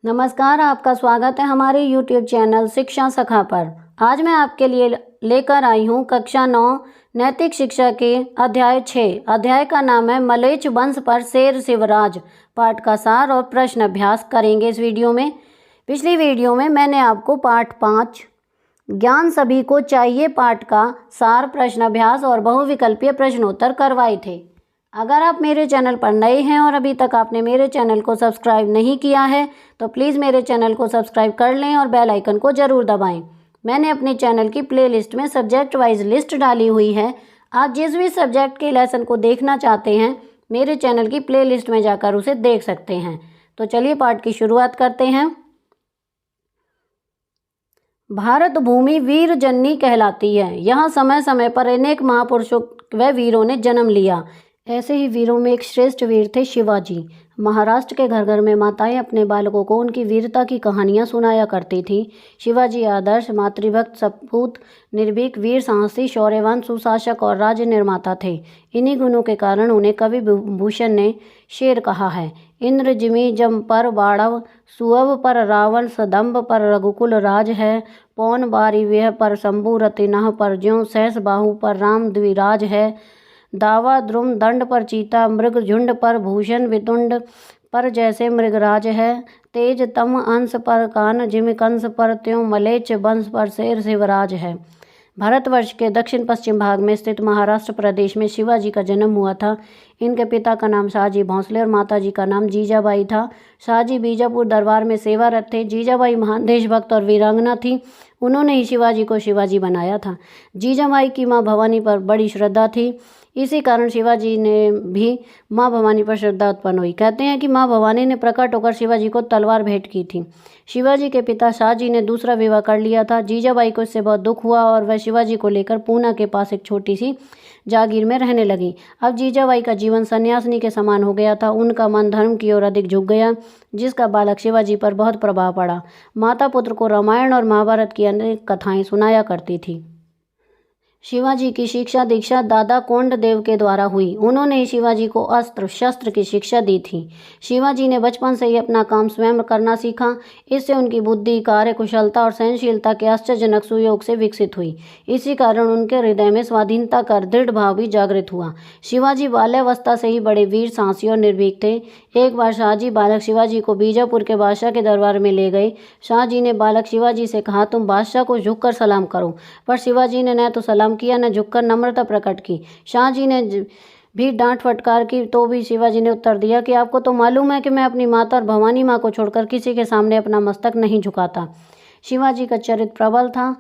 नमस्कार, आपका स्वागत है हमारे YouTube चैनल शिक्षा सखा पर। आज मैं आपके लिए लेकर आई हूँ कक्षा 9 नैतिक शिक्षा के अध्याय 6। अध्याय का नाम है मलेच्छ वंश पर शेर शिवराज। पाठ का सार और प्रश्न अभ्यास करेंगे इस वीडियो में। पिछली वीडियो में मैंने आपको पाठ 5 ज्ञान सभी को चाहिए पाठ का सार, प्रश्न अभ्यास और बहुविकल्पीय प्रश्नोत्तर करवाए थे। अगर आप मेरे चैनल पर नए हैं और अभी तक आपने मेरे चैनल को सब्सक्राइब नहीं किया है तो प्लीज़ मेरे चैनल को सब्सक्राइब कर लें और बेल आइकन को ज़रूर दबाएं। मैंने अपने चैनल की प्लेलिस्ट में सब्जेक्ट वाइज लिस्ट डाली हुई है। आप जिस भी सब्जेक्ट के लेसन को देखना चाहते हैं मेरे चैनल की प्लेलिस्ट में जाकर उसे देख सकते हैं। तो चलिए पाठ की शुरुआत करते हैं। भारत भूमि वीर जननी कहलाती है। यहाँ समय समय पर अनेक महापुरुषों व वीरों ने जन्म लिया। ऐसे ही वीरों में एक श्रेष्ठ वीर थे शिवाजी। महाराष्ट्र के घर घर में माताएं अपने बालकों को उनकी वीरता की कहानियां सुनाया करती थीं। शिवाजी आदर्श, मातृभक्त, सपूत, निर्भीक, वीर, साहसी, शौर्यवान, सुशासक और राज्य निर्माता थे। इन्हीं गुणों के कारण उन्हें कवि भूषण ने शेर कहा है। इंद्र जिमि जम पर बाढ़व, सुअव पर रावण, सदम्भ पर रघुकुल राज है। पौन बारी व्यह पर शंभु, रतिनह पर ज्यों, सहस बाहु पर राम द्विराज है। दावा द्रुम दंड पर चीता, मृग झुंड पर भूषण, वितुंड पर जैसे मृगराज है। तेज तम अंश पर कान, जिम कंस पर त्यों, मलेच्छ वंश पर शेर शिवराज है। भारतवर्ष के दक्षिण पश्चिम भाग में स्थित महाराष्ट्र प्रदेश में शिवाजी का जन्म हुआ था। इनके पिता का नाम शाहजी भोंसले और माताजी का नाम जीजाबाई था। शाहजी बीजापुर दरबार में सेवारत थे। जीजाबाई महान देशभक्त और वीरांगना थी। उन्होंने ही शिवाजी को शिवाजी बनाया था। जीजाबाई की माँ भवानी पर बड़ी श्रद्धा थी। इसी कारण शिवाजी ने भी माँ भवानी पर श्रद्धा उत्पन्न हुई। कहते हैं कि माँ भवानी ने प्रकट होकर शिवाजी को तलवार भेंट की थी। शिवाजी के पिता शाहजी ने दूसरा विवाह कर लिया था। जीजाबाई को इससे बहुत दुख हुआ और वह शिवाजी को लेकर पूना के पास एक छोटी सी जागीर में रहने लगी। अब जीजाबाई का जीवन सन्यासिनी के समान हो गया था। उनका मन धर्म की ओर अधिक झुक गया, जिसका बालक शिवाजी पर बहुत प्रभाव पड़ा। माता पुत्र को रामायण और महाभारत की अनेक कथाएं सुनाया करती थी। शिवाजी की शिक्षा दीक्षा दादा कोंडदेव के द्वारा हुई। उन्होंने ही शिवाजी को अस्त्र शस्त्र की शिक्षा दी थी। शिवाजी ने बचपन से ही अपना काम स्वयं करना सीखा। इससे उनकी बुद्धि, कार्यकुशलता और सहनशीलता के आश्चर्यजनक सुयोग से विकसित हुई। इसी कारण उनके हृदय में स्वाधीनता का दृढ़ भाव भी जागृत हुआ। शिवाजी बाल्यावस्था से ही बड़े वीर, साहसी और निर्भीक थे। एक बार शाहजी बालक शिवाजी को बीजापुर के बादशाह के दरबार में ले गए। शाहजी ने बालक शिवाजी से कहा, तुम बादशाह को झुककर सलाम करो। पर शिवाजी ने न तो सलाम किया न झुककर नम्रता प्रकट की। शाहजी ने भी डांट फटकार की तो भी शिवाजी ने उत्तर दिया कि आपको तो मालूम है कि मैं अपनी माता और भवानी माँ को छोड़कर किसी के सामने अपना मस्तक नहीं झुकाता। शिवाजी का चरित्र प्रबल था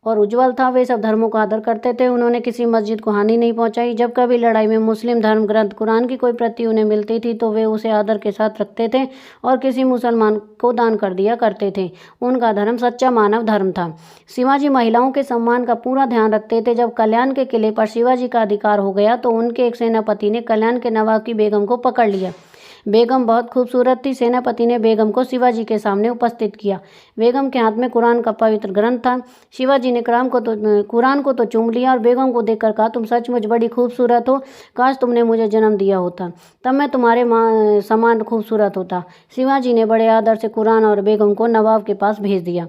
और उज्जवल था। वे सब धर्मों का आदर करते थे। उन्होंने किसी मस्जिद को हानि नहीं पहुंचाई। जब कभी लड़ाई में मुस्लिम धर्म ग्रंथ कुरान की कोई प्रति उन्हें मिलती थी तो वे उसे आदर के साथ रखते थे और किसी मुसलमान को दान कर दिया करते थे। उनका धर्म सच्चा मानव धर्म था। शिवाजी महिलाओं के सम्मान का पूरा ध्यान रखते थे। जब कल्याण के किले पर शिवाजी का अधिकार हो गया तो उनके एक सेनापति ने कल्याण के नवाब की बेगम को पकड़ लिया। बेगम बहुत खूबसूरत थी। सेनापति ने बेगम को शिवाजी के सामने उपस्थित किया। बेगम के हाथ में कुरान का पवित्र ग्रंथ था। शिवाजी ने कुरान को तो चूम लिया और बेगम को देखकर कहा, तुम सचमुच बड़ी खूबसूरत हो। काश तुमने मुझे जन्म दिया होता, तब मैं तुम्हारे समान खूबसूरत होता। शिवाजी ने बड़े आदर से कुरान और बेगम को नवाब के पास भेज दिया।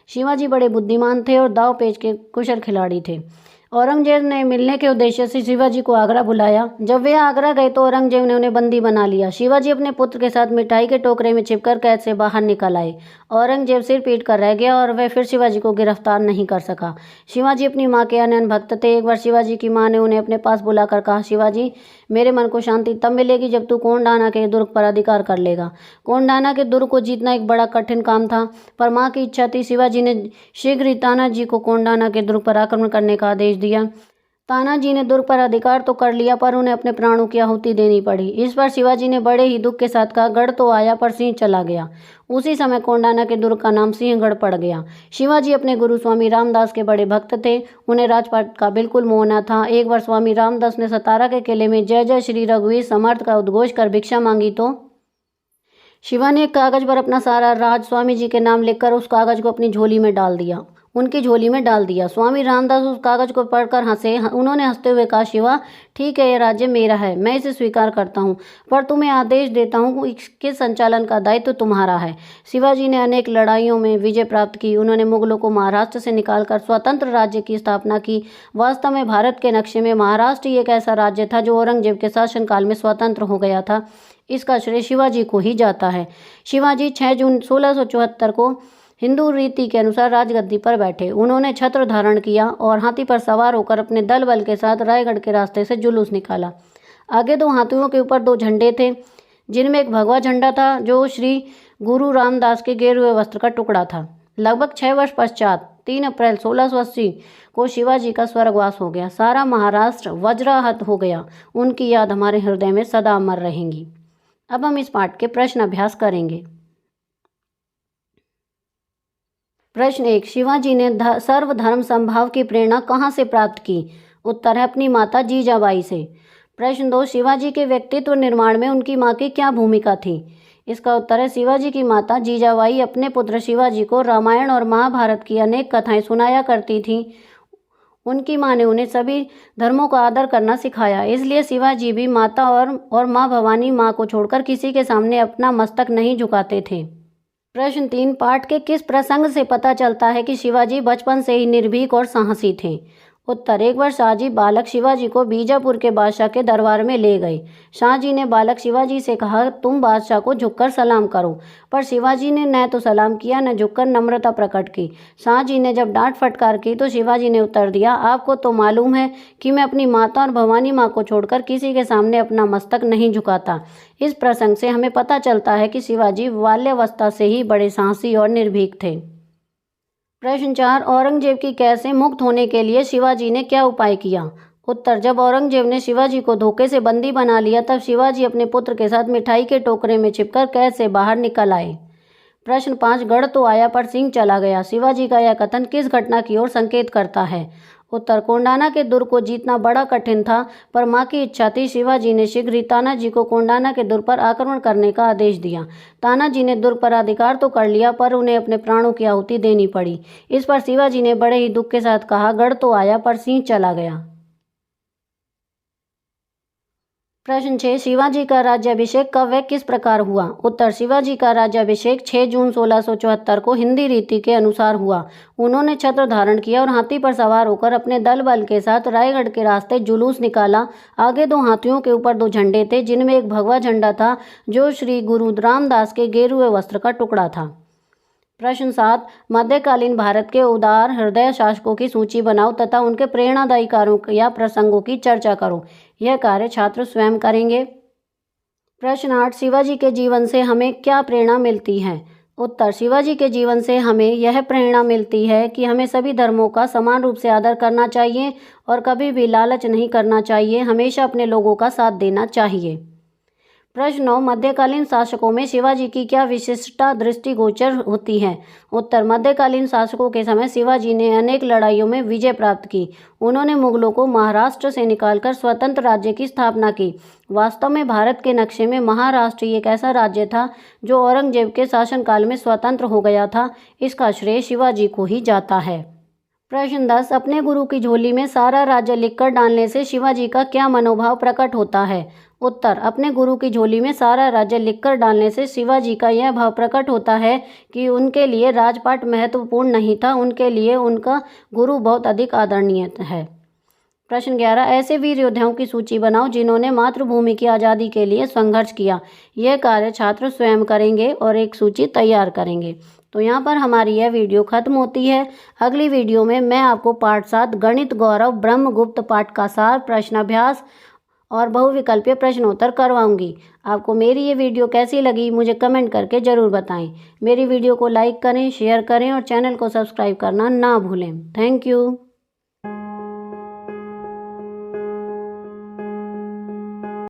शिवाजी बड़े बुद्धिमान थे और दाव पेच के कुशल खिलाड़ी थे। औरंगजेब ने मिलने के उद्देश्य से शिवाजी को आगरा बुलाया। जब वे आगरा गए तो औरंगजेब ने उन्हें बंदी बना लिया। शिवाजी अपने पुत्र के साथ मिठाई के टोकरे में छिपकर कैद से बाहर निकल आए। औरंगजेब सिर पीट कर रह गया और वह फिर शिवाजी को गिरफ्तार नहीं कर सका। शिवाजी अपनी माँ के अनन्य भक्त थे। एक बार शिवाजी की माँ ने उन्हें अपने पास बुलाकर कहा, शिवाजी, मेरे मन को शांति तब मिलेगी जब तू कोंडाना के दुर्ग पर अधिकार कर लेगा। कोंडाना के दुर्ग को जीतना एक बड़ा कठिन काम था, पर माँ की इच्छा थी। शिवाजी ने शीघ्र ही तानाजी को कोंडाना के दुर्ग पर आक्रमण करने का आदेश दिया। तानाजी ने दुर्ग पर अधिकार तो कर लिया पर उन्हें अपने प्राणों की आहुति देनी पड़ी। इस पर शिवाजी ने बड़े ही दुख के साथ कहा, गढ़ तो आया पर सिंह चला गया। उसी समय कोंडाना के दुर्ग का नाम सिंहगढ़ पड़ गया। शिवाजी अपने गुरु स्वामी रामदास के बड़े भक्त थे। उन्हें राजपाट का बिल्कुल मोह न था। एक बार स्वामी रामदास ने सतारा के किले में जय जय श्री रघुवीर समर्थ का उद्घोष कर भिक्षा मांगी तो शिवा ने एक कागज पर अपना सारा राज स्वामी जी के नाम लिखकर उस कागज को अपनी झोली में डाल दिया। उनकी झोली में डाल दिया। स्वामी रामदास उस कागज को पढ़कर हंसे। उन्होंने हंसते हुए कहा, शिवा, ठीक है, यह राज्य मेरा है, मैं इसे स्वीकार करता हूँ, पर तुम्हें आदेश देता हूँ कि इसके संचालन का दायित्व तुम्हारा है। शिवाजी ने अनेक लड़ाइयों में विजय प्राप्त की। उन्होंने मुगलों को महाराष्ट्र से निकालकर स्वतंत्र राज्य की स्थापना की। वास्तव में भारत के नक्शे में महाराष्ट्र एक ऐसा राज्य था जो औरंगजेब के शासनकाल में स्वतंत्र हो गया था। इसका श्रेय शिवाजी को ही जाता है। शिवाजी 6 जून 1674 को हिंदू रीति के अनुसार राजगद्दी पर बैठे। उन्होंने छत्र धारण किया और हाथी पर सवार होकर अपने दल बल के साथ रायगढ़ के रास्ते से जुलूस निकाला। आगे 2 हाथियों के ऊपर 2 झंडे थे, जिनमें एक भगवा झंडा था जो श्री गुरु रामदास के गेरुए वस्त्र का टुकड़ा था। लगभग 6 वर्ष पश्चात 3 अप्रैल 1680 को शिवाजी का स्वर्गवास हो गया। सारा महाराष्ट्र वज्राहत हो गया। उनकी याद हमारे हृदय में सदा अमर रहेंगी। अब हम इस पाठ के प्रश्न अभ्यास करेंगे। प्रश्न 1, शिवाजी ने सर्वधर्म समभाव की प्रेरणा कहाँ से प्राप्त की? उत्तर है अपनी माता जीजाबाई से। प्रश्न 2, शिवाजी के व्यक्तित्व निर्माण में उनकी माँ की क्या भूमिका थी? इसका उत्तर है शिवाजी की माता जीजाबाई अपने पुत्र शिवाजी को रामायण और महाभारत की अनेक कथाएं सुनाया करती थीं। उनकी माँ ने उन्हें सभी धर्मों का आदर करना सिखाया, इसलिए शिवाजी भी माता और माँ भवानी माँ को छोड़कर किसी के सामने अपना मस्तक नहीं झुकाते थे। प्रश्न 3, पाठ के किस प्रसंग से पता चलता है कि शिवाजी बचपन से ही निर्भीक और साहसी थे? उत्तर, एक बार शाहजी बालक शिवाजी को बीजापुर के बादशाह के दरबार में ले गए। शाहजी ने बालक शिवाजी से कहा, तुम बादशाह को झुककर सलाम करो, पर शिवाजी ने न तो सलाम किया न झुककर नम्रता प्रकट की। शाहजी ने जब डांट फटकार की तो शिवाजी ने उत्तर दिया, आपको तो मालूम है कि मैं अपनी माता और भवानी माँ को छोड़कर किसी के सामने अपना मस्तक नहीं झुकाता। इस प्रसंग से हमें पता चलता है कि शिवाजी बाल्यावस्था से ही बड़े साहसी और निर्भीक थे। प्रश्न 4, औरंगजेब की कैद से मुक्त होने के लिए शिवाजी ने क्या उपाय किया? उत्तर, जब औरंगजेब ने शिवाजी को धोखे से बंदी बना लिया तब शिवाजी अपने पुत्र के साथ मिठाई के टोकरे में छिपकर कैद से बाहर निकल आए। प्रश्न 5, गढ़ तो आया पर सिंह चला गया। शिवाजी का यह कथन किस घटना की ओर संकेत करता है? उत्तर, कोंडाना के दुर्ग को जीतना बड़ा कठिन था, पर मां की इच्छा थी। शिवाजी ने शीघ्र ही तानाजी को कोंडाना के दुर्ग पर आक्रमण करने का आदेश दिया। तानाजी ने दुर्ग पर अधिकार तो कर लिया, पर उन्हें अपने प्राणों की आहुति देनी पड़ी। इस पर शिवाजी ने बड़े ही दुख के साथ कहा, गढ़ तो आया पर सिंह चला गया। प्रश्न 6, शिवाजी का राज्याभिषेक कब व किस प्रकार हुआ? उत्तर, शिवाजी का राज्याभिषेक 6 जून 1674 को हिंदी रीति के अनुसार हुआ। उन्होंने छत्र धारण किया और हाथी पर सवार होकर अपने दल बल के साथ रायगढ़ के रास्ते जुलूस निकाला। आगे 2 हाथियों के ऊपर 2 झंडे थे, जिनमें एक भगवा झंडा था जो श्री गुरु रामदास के गेरुए वस्त्र का टुकड़ा था। प्रश्न 7, मध्यकालीन भारत के उदार हृदय शासकों की सूची बनाओ तथा उनके प्रेरणादायी कार्यों या प्रसंगों की चर्चा करो। यह कार्य छात्र स्वयं करेंगे। प्रश्न 8, शिवाजी के जीवन से हमें क्या प्रेरणा मिलती है? उत्तर, शिवाजी के जीवन से हमें यह प्रेरणा मिलती है कि हमें सभी धर्मों का समान रूप से आदर करना चाहिए और कभी भी लालच नहीं करना चाहिए। हमेशा अपने लोगों का साथ देना चाहिए। प्रश्न 9, मध्यकालीन शासकों में शिवाजी की क्या विशिष्टता दृष्टिगोचर होती है? उत्तर, मध्यकालीन शासकों के समय शिवाजी ने अनेक लड़ाइयों में विजय प्राप्त की। उन्होंने मुगलों को महाराष्ट्र से निकालकर स्वतंत्र राज्य की स्थापना की। वास्तव में भारत के नक्शे में महाराष्ट्र एक ऐसा राज्य था जो औरंगजेब के शासनकाल में स्वतंत्र हो गया था। इसका श्रेय शिवाजी को ही जाता है। प्रश्न 10, अपने गुरु की झोली में सारा राज्य लिखकर डालने से शिवाजी का क्या मनोभाव प्रकट होता है? उत्तर, अपने गुरु की झोली में सारा राज्य लिखकर डालने से शिवाजी का यह भाव प्रकट होता है कि उनके लिए राजपाट महत्वपूर्ण नहीं था, उनके लिए उनका गुरु बहुत अधिक आदरणीय है। प्रश्न 11, ऐसे वीर योद्धाओं की सूची बनाओ जिन्होंने मातृभूमि की आज़ादी के लिए संघर्ष किया। यह कार्य छात्र स्वयं करेंगे और एक सूची तैयार करेंगे। तो यहाँ पर हमारी यह वीडियो खत्म होती है। अगली वीडियो में मैं आपको पाठ 7 गणित गौरव ब्रह्मगुप्त पाठ का सार, प्रश्नाभ्यास और बहुविकल्पीय प्रश्नोत्तर करवाऊंगी। आपको मेरी ये वीडियो कैसी लगी मुझे कमेंट करके ज़रूर बताएं। मेरी वीडियो को लाइक करें, शेयर करें और चैनल को सब्सक्राइब करना ना भूलें। Thank you.